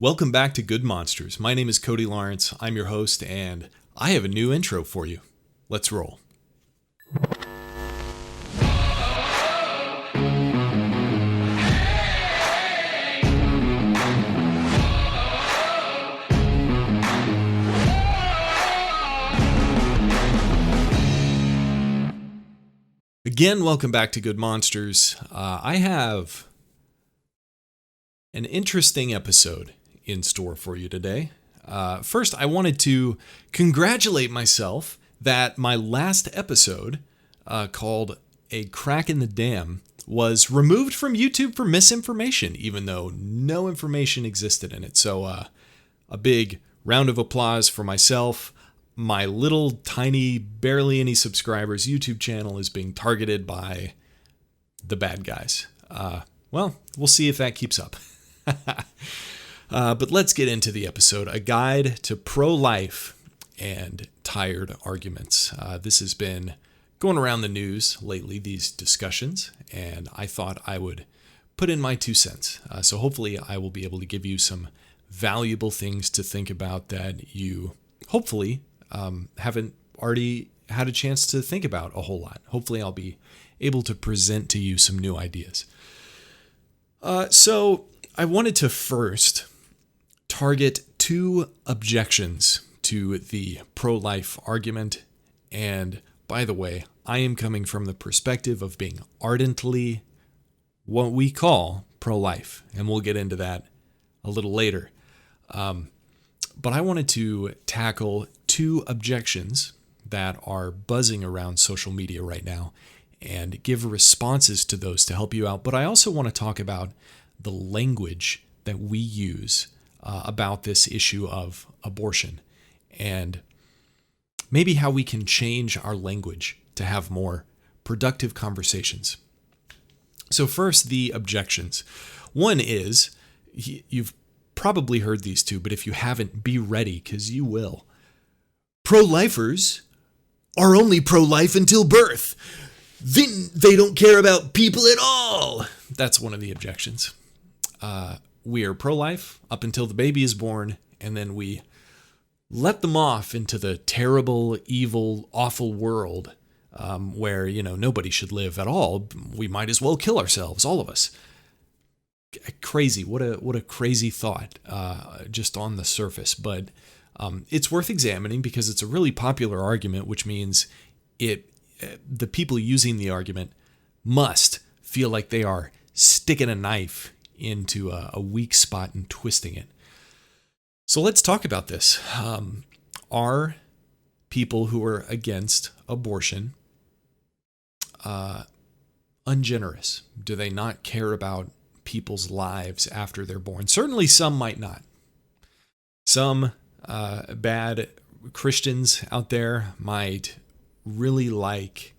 Welcome back to Good Monsters. My name is Cody Lawrence. I'm your host, and I have a new intro for you. Let's roll. Again, welcome back to Good Monsters. I have an interesting episode in store for you today. First, I wanted to congratulate myself that my last episode, called A Crack in the Dam, was removed from YouTube for misinformation, even though no information existed in it. So a big round of applause for myself. My little tiny, barely any subscribers YouTube channel is being targeted by the bad guys. Well, we'll see if that keeps up. But let's get into the episode. A guide to pro-life and tired arguments. This has been going around the news lately, these discussions, and I thought I would put in my 2 cents. So hopefully I will be able to give you some valuable things to think about that you hopefully haven't already had a chance to think about a whole lot. Hopefully I'll be able to present to you some new ideas. So I wanted to first target 2 objections to the pro-life argument. And by the way, I am coming from the perspective of being ardently what we call pro-life. And we'll get into that a little later. But I wanted to tackle 2 objections that are buzzing around social media right now and give responses to those to help you out. But I also want to talk about the language that we use about this issue of abortion and maybe how we can change our language to have more productive conversations. So first, the objections. One is, you've probably heard these 2, but if you haven't, be ready, because you will. Pro-lifers are only pro-life until birth. Then they don't care about people at all. That's one of the objections. We are pro-life up until the baby is born, and then we let them off into the terrible, evil, awful world where, nobody should live at all. We might as well kill ourselves, all of us. Crazy. What a crazy thought, just on the surface. But it's worth examining because it's a really popular argument, which means the people using the argument must feel like they are sticking a knife into a weak spot and twisting it. So let's talk about this. Are people who are against abortion ungenerous? Do they not care about people's lives after they're born? Certainly some might not. Some bad Christians out there might really like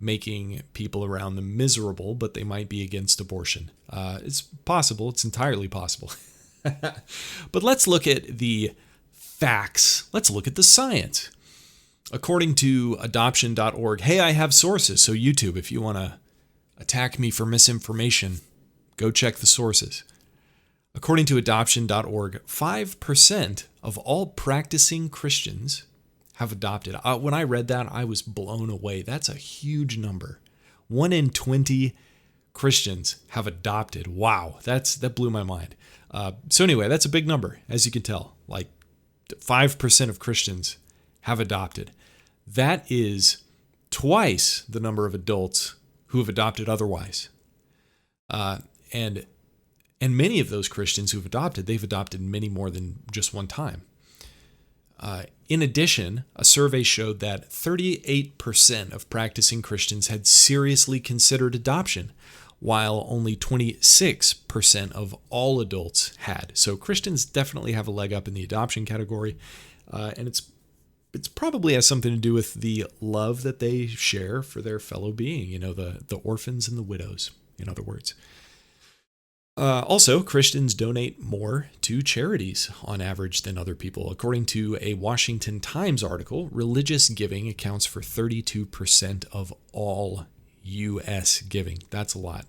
making people around them miserable, but they might be against abortion. It's possible. It's entirely possible. But let's look at the facts. Let's look at the science. According to adoption.org, hey, I have sources. So YouTube, if you want to attack me for misinformation, go check the sources. According to adoption.org, 5% of all practicing Christians have adopted. When I read that, I was blown away. That's a huge number. 1 in 20 Christians have adopted. Wow, that blew my mind. So anyway, that's a big number, as you can tell. Like 5% of Christians have adopted. That is twice the number of adults who have adopted otherwise. And many of those Christians who've adopted, they've adopted many more than just one time. In addition, a survey showed that 38% of practicing Christians had seriously considered adoption, while only 26% of all adults had. So Christians definitely have a leg up in the adoption category, and it's probably has something to do with the love that they share for their fellow being, the orphans and the widows, in other words. Also, Christians donate more to charities on average than other people. According to a Washington Times article, religious giving accounts for 32% of all U.S. giving. That's a lot.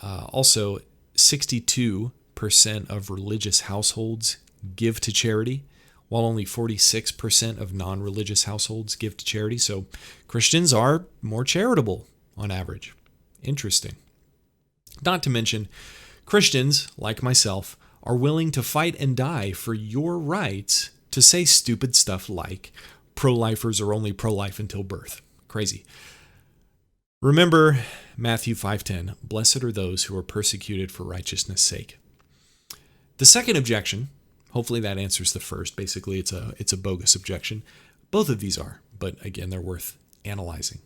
Also, 62% 58% of religious households give to charity, while only 46% of non-religious households give to charity. So Christians are more charitable on average. Interesting. Not to mention, Christians, like myself, are willing to fight and die for your rights to say stupid stuff like pro-lifers are only pro-life until birth. Crazy. Remember Matthew 5:10, blessed are those who are persecuted for righteousness' sake. The second objection, hopefully that answers the first. Basically, it's a bogus objection. Both of these are, but again, they're worth analyzing.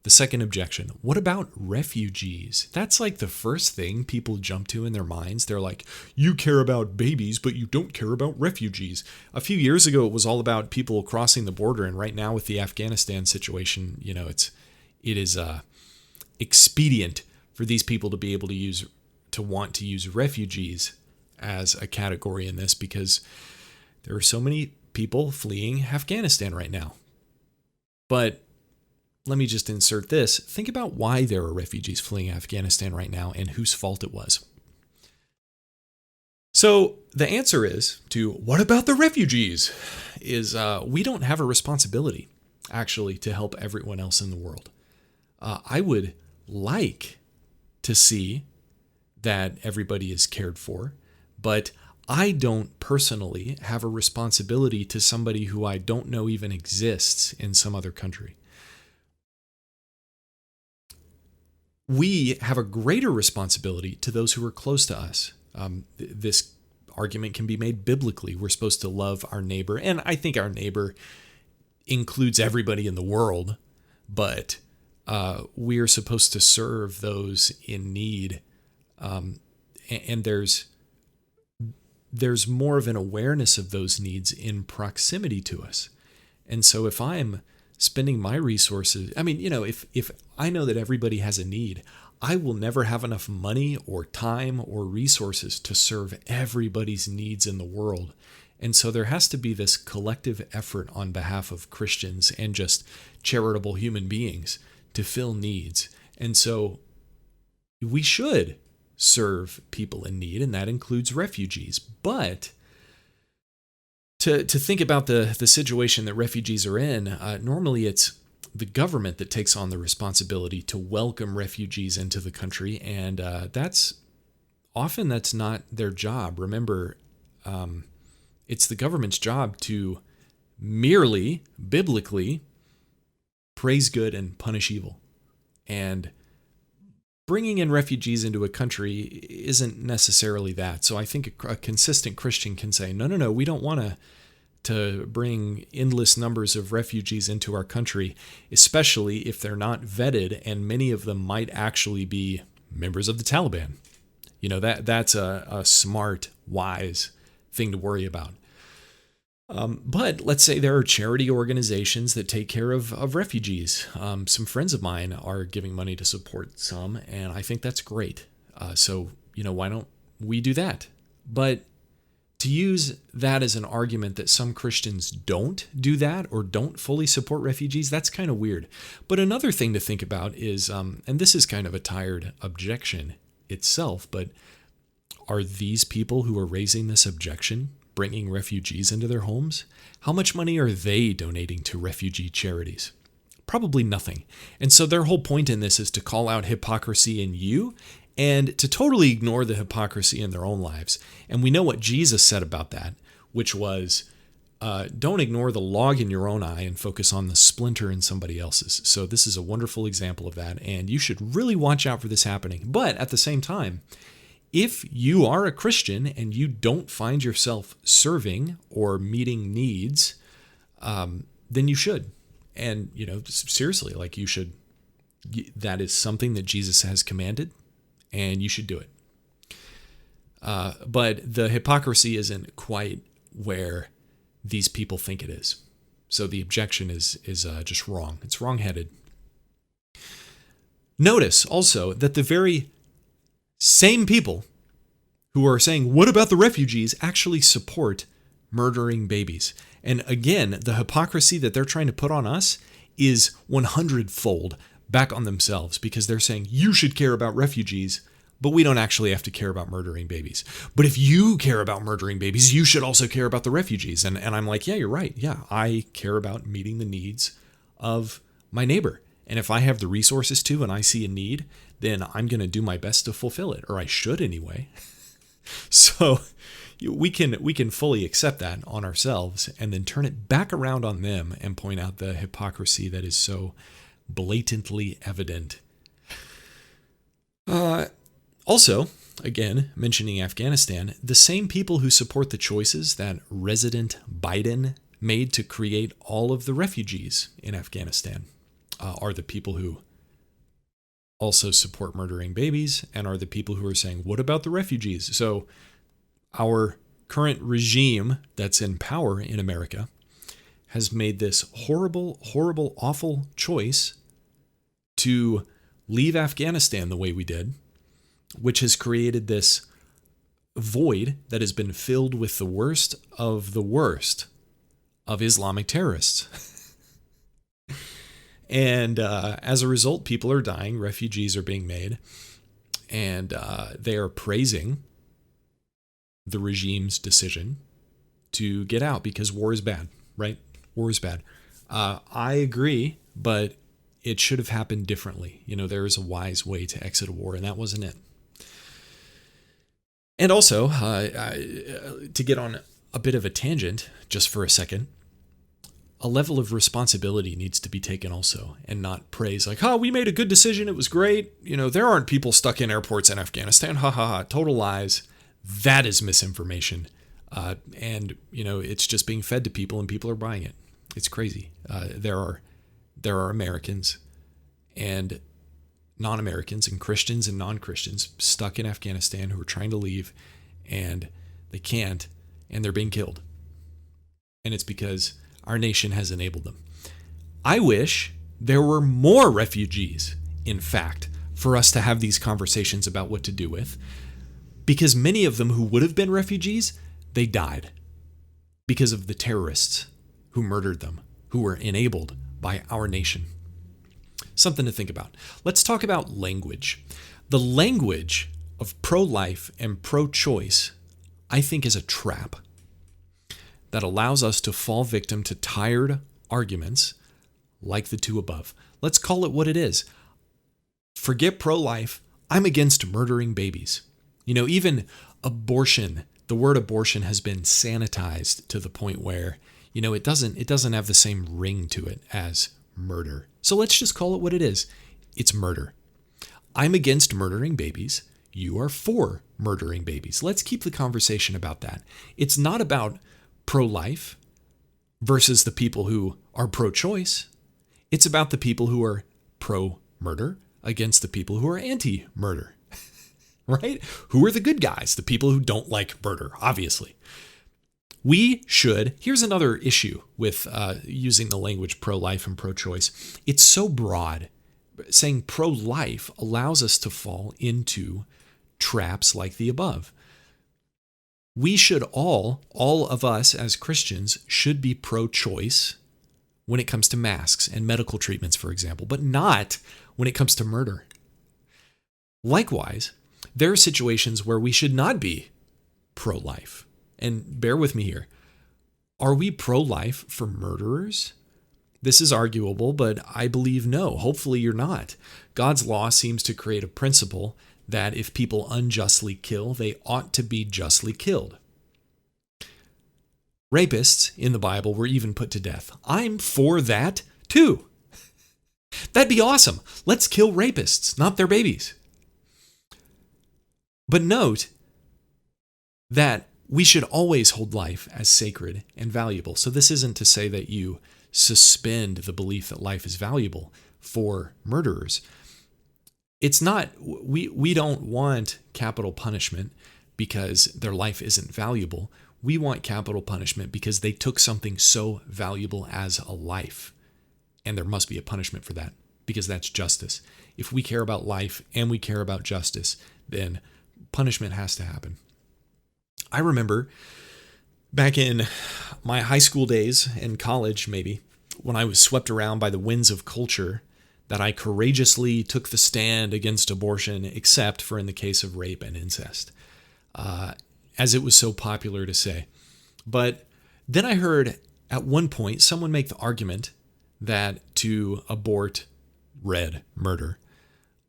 The second objection, what about refugees? That's like the first thing people jump to in their minds. They're like, you care about babies, but you don't care about refugees. A few years ago, it was all about people crossing the border. And right now with the Afghanistan situation, it is expedient for these people to be able to want to use refugees as a category in this, because there are so many people fleeing Afghanistan right now. But let me just insert this. Think about why there are refugees fleeing Afghanistan right now and whose fault it was. So the answer is to what about the refugees? We don't have a responsibility, actually, to help everyone else in the world. I would like to see that everybody is cared for, but I don't personally have a responsibility to somebody who I don't know even exists in some other country. We have a greater responsibility to those who are close to us. This argument can be made biblically. We're supposed to love our neighbor, and I think our neighbor includes everybody in the world, but we are supposed to serve those in need. And there's more of an awareness of those needs in proximity to us. And so if I'm spending my resources, if I know that everybody has a need, I will never have enough money or time or resources to serve everybody's needs in the world. And so there has to be this collective effort on behalf of Christians and just charitable human beings to fill needs. And so we should serve people in need, and that includes refugees. But to think about the situation that refugees are in, normally it's the government that takes on the responsibility to welcome refugees into the country, and that's not their job. Remember, it's the government's job to merely, biblically, praise good and punish evil. And bringing in refugees into a country isn't necessarily that. So I think a consistent Christian can say, no, we don't want to bring endless numbers of refugees into our country, especially if they're not vetted, and many of them might actually be members of the Taliban. That's a smart, wise thing to worry about. But let's say there are charity organizations that take care of refugees. Some friends of mine are giving money to support some, and I think that's great. So why don't we do that? But to use that as an argument that some Christians don't do that or don't fully support refugees, that's kind of weird. But another thing to think about is, and this is kind of a tired objection itself, but are these people who are raising this objection bringing refugees into their homes? How much money are they donating to refugee charities? Probably nothing. And so their whole point in this is to call out hypocrisy in you and to totally ignore the hypocrisy in their own lives. And we know what Jesus said about that, which was, don't ignore the log in your own eye and focus on the splinter in somebody else's. So this is a wonderful example of that, and you should really watch out for this happening. But at the same time, if you are a Christian and you don't find yourself serving or meeting needs, then you should. And, seriously, you should. That is something that Jesus has commanded, and you should do it. But the hypocrisy isn't quite where these people think it is. So the objection is just wrong. It's wrong-headed. Notice also that the very same people who are saying, what about the refugees, actually support murdering babies. And again, the hypocrisy that they're trying to put on us is 100-fold back on themselves, because they're saying you should care about refugees, but we don't actually have to care about murdering babies. But if you care about murdering babies, you should also care about the refugees. And I'm like, yeah, you're right. Yeah, I care about meeting the needs of my neighbor. And if I have the resources to and I see a need, then I'm going to do my best to fulfill it, or I should anyway. So we can fully accept that on ourselves and then turn it back around on them and point out the hypocrisy that is so blatantly evident. Also, again, mentioning Afghanistan, the same people who support the choices that President Biden made to create all of the refugees in Afghanistan are the people who also support murdering babies and are the people who are saying, what about the refugees? So our current regime that's in power in America has made this horrible, horrible, awful choice to leave Afghanistan the way we did, which has created this void that has been filled with the worst of Islamic terrorists. And as a result, people are dying, refugees are being made, and they are praising the regime's decision to get out because war is bad, right? War is bad. I agree, but it should have happened differently. There is a wise way to exit a war, and that wasn't it. And also, to get on a bit of a tangent just for a second, a level of responsibility needs to be taken also, and not praise like, we made a good decision, it was great. There aren't people stuck in airports in Afghanistan. Ha ha ha. Total lies. That is misinformation. And it's just being fed to people and people are buying it. It's crazy. There are Americans and non-Americans and Christians and non-Christians stuck in Afghanistan who are trying to leave and they can't, and they're being killed. And it's because our nation has enabled them. I wish there were more refugees, in fact, for us to have these conversations about what to do with, because many of them who would have been refugees, they died because of the terrorists who murdered them, who were enabled by our nation. Something to think about. Let's talk about language. The language of pro-life and pro-choice, I think, is a trap that allows us to fall victim to tired arguments like the two above. Let's call it what it is. Forget pro-life. I'm against murdering babies. Even abortion, the word abortion has been sanitized to the point where, it doesn't have the same ring to it as murder. So let's just call it what it is. It's murder. I'm against murdering babies. You are for murdering babies. Let's keep the conversation about that. It's not about pro-life versus the people who are pro-choice. It's about the people who are pro-murder against the people who are anti-murder. Right? Who are the good guys? The people who don't like murder, obviously. Here's another issue with using the language pro-life and pro-choice. It's so broad. Saying pro-life allows us to fall into traps like the above. We should all of us as Christians should be pro-choice when it comes to masks and medical treatments, for example, but not when it comes to murder. Likewise, there are situations where we should not be pro-life. And bear with me here. Are we pro-life for murderers? This is arguable, but I believe no. Hopefully you're not. God's law seems to create a principle that if people unjustly kill, they ought to be justly killed. Rapists in the Bible were even put to death. I'm for that too. That'd be awesome. Let's kill rapists, not their babies. But note that we should always hold life as sacred and valuable. So this isn't to say that you suspend the belief that life is valuable for murderers. It's not, we don't want capital punishment because their life isn't valuable. We want capital punishment because they took something so valuable as a life. And there must be a punishment for that because that's justice. If we care about life and we care about justice, then punishment has to happen. I remember back in my high school days and college, maybe, when I was swept around by the winds of culture that I courageously took the stand against abortion, except for in the case of rape and incest, as it was so popular to say. But then I heard at one point someone make the argument that to abort, murder,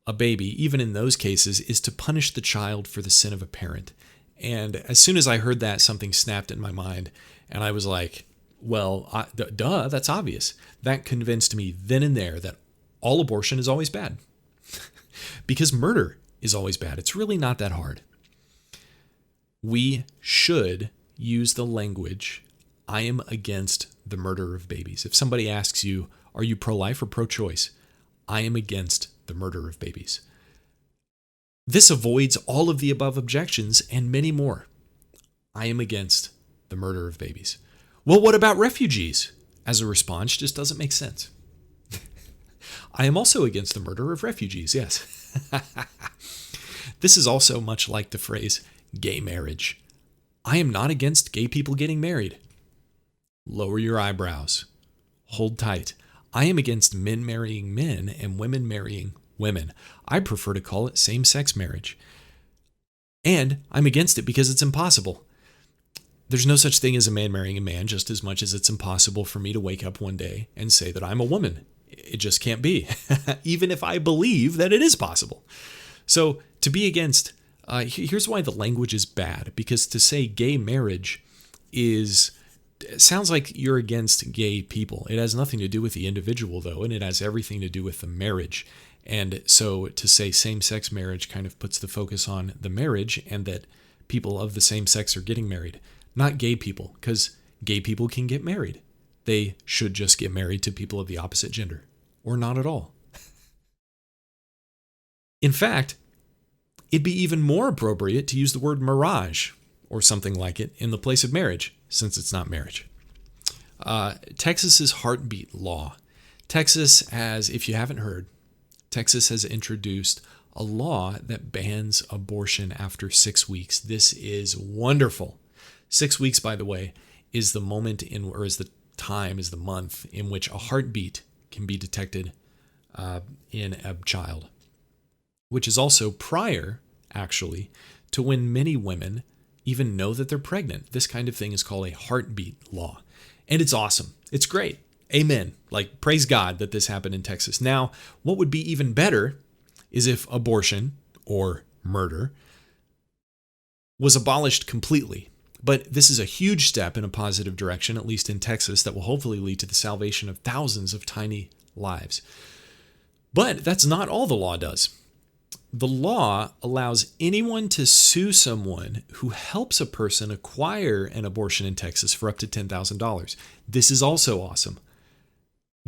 a baby, even in those cases, is to punish the child for the sin of a parent. And as soon as I heard that, something snapped in my mind, and I was like, well, duh, that's obvious. That convinced me then and there that all abortion is always bad. Because murder is always bad. It's really not that hard. We should use the language, I am against the murder of babies. If somebody asks you, are you pro-life or pro-choice? I am against the murder of babies. This avoids all of the above objections and many more. I am against the murder of babies. Well, what about refugees? As a response, just doesn't make sense. I am also against the murder of refugees, yes. This is also much like the phrase gay marriage. I am not against gay people getting married. Lower your eyebrows. Hold tight. I am against men marrying men and women marrying women. I prefer to call it same-sex marriage. And I'm against it because it's impossible. There's no such thing as a man marrying a man, just as much as it's impossible for me to wake up one day and say that I'm a woman. It just can't be, even if I believe that it is possible. So to be against, here's why the language is bad, because to say gay marriage sounds like you're against gay people. It has nothing to do with the individual, though, and it has everything to do with the marriage. And so to say same-sex marriage kind of puts the focus on the marriage and that people of the same sex are getting married, not gay people, because gay people can get married. They should just get married to people of the opposite gender, or not at all. In fact, it'd be even more appropriate to use the word mirage or something like it in the place of marriage, since it's not marriage. Texas's heartbeat law. Texas has, if you haven't heard, Texas has introduced a law that bans abortion after 6 weeks. This is wonderful. 6 weeks, by the way, is the moment is the month in which a heartbeat can be detected in a child, which is also prior, actually, to when many women even know that they're pregnant. This kind of thing is called a heartbeat law. And it's awesome. It's great. Amen. Like, praise God that this happened in Texas. Now, what would be even better is if abortion, or murder, was abolished completely. But this is a huge step in a positive direction, at least in Texas, that will hopefully lead to the salvation of thousands of tiny lives. But that's not all the law does. The law allows anyone to sue someone who helps a person acquire an abortion in Texas for up to $10,000. This is also awesome.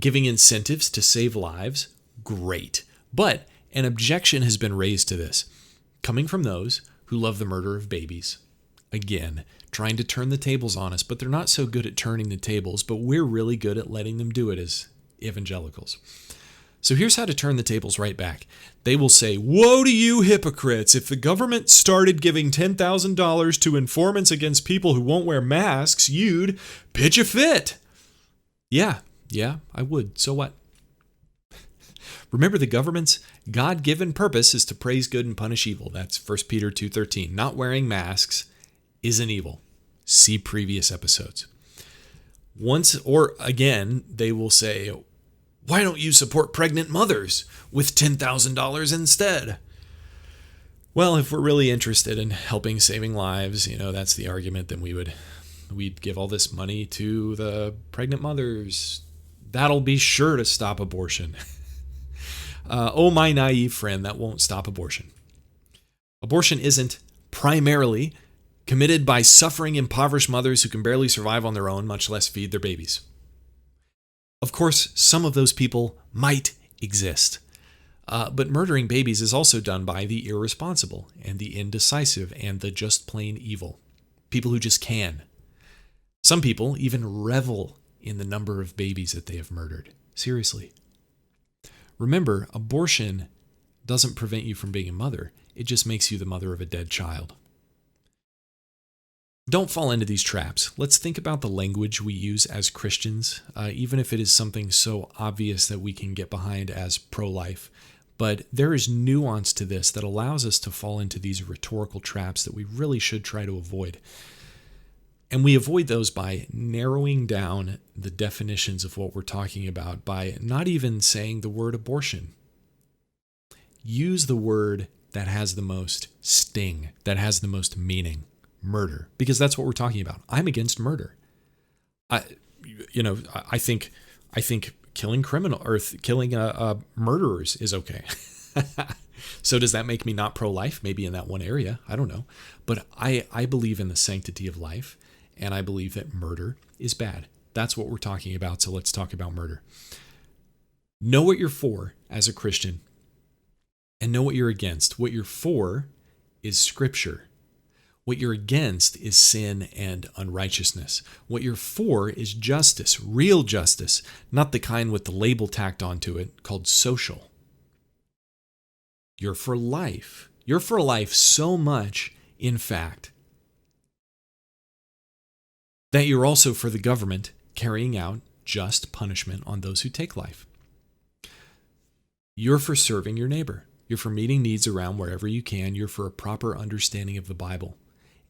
Giving incentives to save lives, great. But an objection has been raised to this, coming from those who love the murder of babies. Again, trying to turn the tables on us, but they're not so good at turning the tables, but we're really good at letting them do it as evangelicals. So here's how to turn the tables right back. They will say, woe to you hypocrites! If the government started giving $10,000 to informants against people who won't wear masks, you'd pitch a fit. Yeah, I would. So what? Remember, the government's God-given purpose is to praise good and punish evil. That's 1 Peter 2:13. Not wearing masks isn't evil. See previous episodes. Once or again, they will say, why don't you support pregnant mothers with $10,000 instead? Well, if we're really interested in helping saving lives, that's the argument, then we'd give all this money to the pregnant mothers. That'll be sure to stop abortion. Oh, my naive friend, that won't stop abortion. Abortion isn't primarily committed by suffering, impoverished mothers who can barely survive on their own, much less feed their babies. Of course, some of those people might exist. But murdering babies is also done by the irresponsible and the indecisive and the just plain evil. People who just can. Some people even revel in the number of babies that they have murdered. Seriously. Remember, abortion doesn't prevent you from being a mother. It just makes you the mother of a dead child. Don't fall into these traps. Let's think about the language we use as Christians, even if it is something so obvious that we can get behind as pro-life. But there is nuance to this that allows us to fall into these rhetorical traps that we really should try to avoid. And we avoid those by narrowing down the definitions of what we're talking about, by not even saying the word abortion. Use the word that has the most sting, that has the most meaning. Murder, because that's what we're talking about. I'm against murder. I think killing murderers is okay. So does that make me not pro-life? Maybe in that one area, I don't know. But I believe in the sanctity of life, and I believe that murder is bad. That's what we're talking about. So let's talk about murder. Know what you're for as a Christian, and know what you're against. What you're for is Scripture. What you're against is sin and unrighteousness. What you're for is justice, real justice, not the kind with the label tacked onto it called social. You're for life. You're for life so much, in fact, that you're also for the government carrying out just punishment on those who take life. You're for serving your neighbor. You're for meeting needs around wherever you can. You're for a proper understanding of the Bible.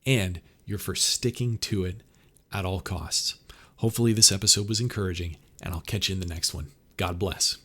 And you're for sticking to it at all costs. Hopefully this episode was encouraging, and I'll catch you in the next one. God bless.